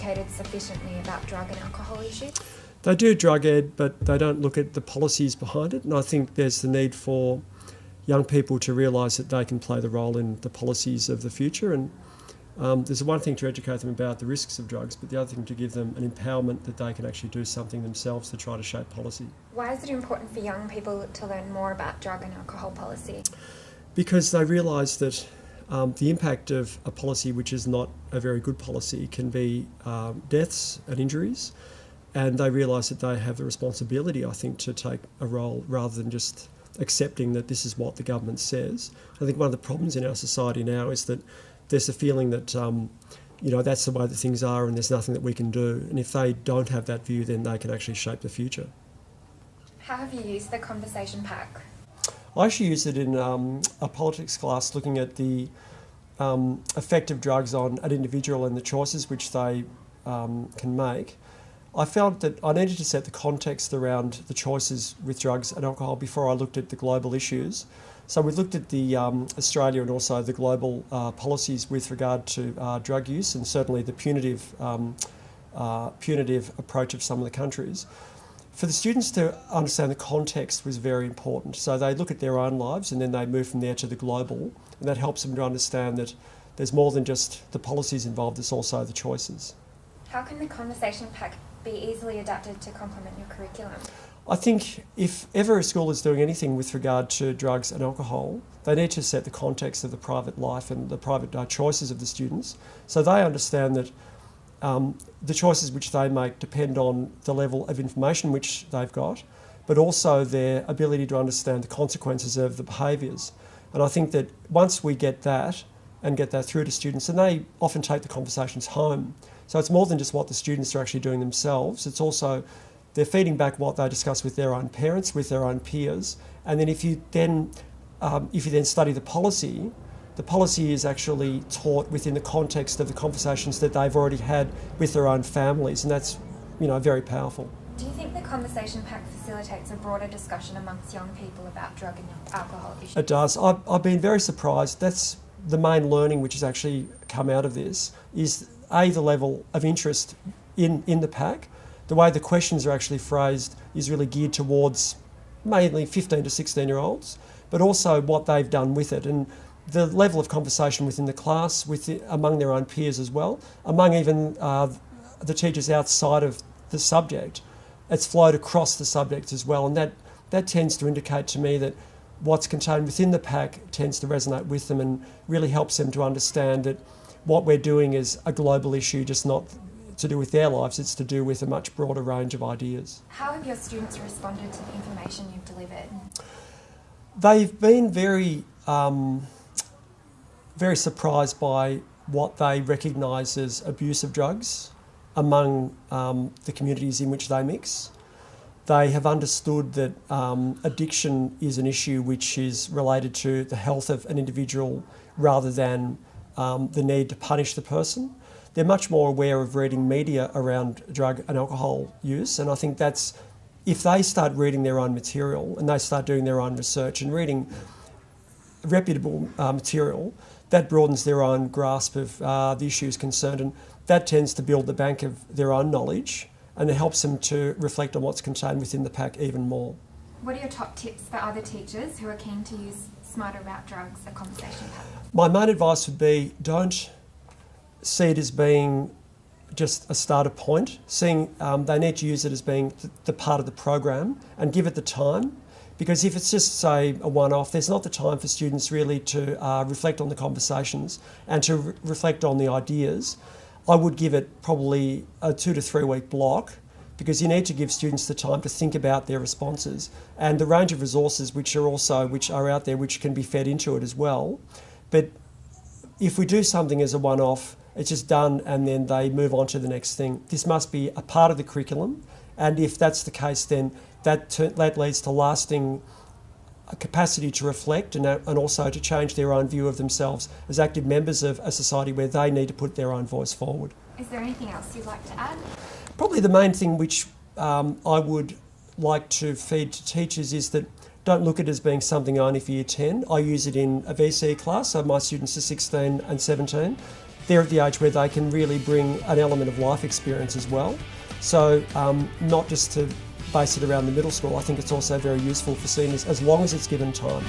educated sufficiently about drug and alcohol issues? They do drug ed, but they don't look at the policies behind it. And I think there's the need for young people to realise that they can play the role in the policies of the future. And there's one thing to educate them about the risks of drugs, but the other thing to give them an empowerment that they can actually do something themselves to try to shape policy. Why is it important for young people to learn more about drug and alcohol policy? Because they realise that the impact of a policy which is not a very good policy can be deaths and injuries, and they realise that they have the responsibility, I think, to take a role rather than just accepting that this is what the government says. I think one of the problems in our society now is that there's a feeling that that's the way that things are and there's nothing that we can do, and if they don't have that view, then they can actually shape the future. How have you used the conversation pack? I actually used it in a politics class, looking at the effect of drugs on an individual and the choices which they can make. I found that I needed to set the context around the choices with drugs and alcohol before I looked at the global issues. So we looked at the Australia and also the global policies with regard to drug use, and certainly the punitive approach of some of the countries. For the students to understand the context was very important. So they look at their own lives and then they move from there to the global, and that helps them to understand that there's more than just the policies involved, there's also the choices. How can the conversation pack be easily adapted to complement your curriculum? I think if ever a school is doing anything with regard to drugs and alcohol, they need to set the context of the private life and the private choices of the students, so they understand that the choices which they make depend on the level of information which they've got, but also their ability to understand the consequences of the behaviours. And I think that once we get that and get that through to students, and they often take the conversations home. So it's more than just what the students are actually doing themselves, it's also they're feeding back what they discuss with their own parents, with their own peers, and then if you then study the policy is actually taught within the context of the conversations that they've already had with their own families, and that's very powerful. Do you think the conversation pack facilitates a broader discussion amongst young people about drug and alcohol issues? It does. I've been very surprised. That's the main learning which has actually come out of this, is the level of interest in the pack. The way the questions are actually phrased is really geared towards mainly 15 to 16-year-olds, but also what they've done with it, and the level of conversation within the class, among their own peers as well, among even the teachers outside of the subject. It's flowed across the subject as well, and that tends to indicate to me that what's contained within the pack tends to resonate with them and really helps them to understand that what we're doing is a global issue, just not to do with their lives, it's to do with a much broader range of ideas. How have your students responded to the information you've delivered? They've been very surprised by what they recognise as abuse of drugs among the communities in which they mix. They have understood that addiction is an issue which is related to the health of an individual rather than the need to punish the person. They're much more aware of reading media around drug and alcohol use, and I think that's, if they start reading their own material and they start doing their own research and reading reputable material, that broadens their own grasp of the issues concerned, and that tends to build the bank of their own knowledge, and it helps them to reflect on what's contained within the pack even more. What are your top tips for other teachers who are keen to use Smarter About Drugs, a conversation pack? My main advice would be, don't see it as being just a starter point. They need to use it as being the part of the program and give it the time. Because if it's just, say, a one-off, there's not the time for students really to reflect on the conversations and to reflect on the ideas. I would give it probably a 2 to 3 week block, because you need to give students the time to think about their responses and the range of resources which are out there which can be fed into it as well. But if we do something as a one-off, it's just done and then they move on to the next thing. This must be a part of the curriculum, and if that's the case, then that leads to lasting capacity to reflect and also to change their own view of themselves as active members of a society where they need to put their own voice forward. Is there anything else you'd like to add? Probably the main thing which I would like to feed to teachers is that don't look at it as being something only for Year 10. I use it in a VCE class, so my students are 16 and 17. they're at the age where they can really bring an element of life experience as well. So not just to base it around the middle school, I think it's also very useful for seniors as long as it's given time.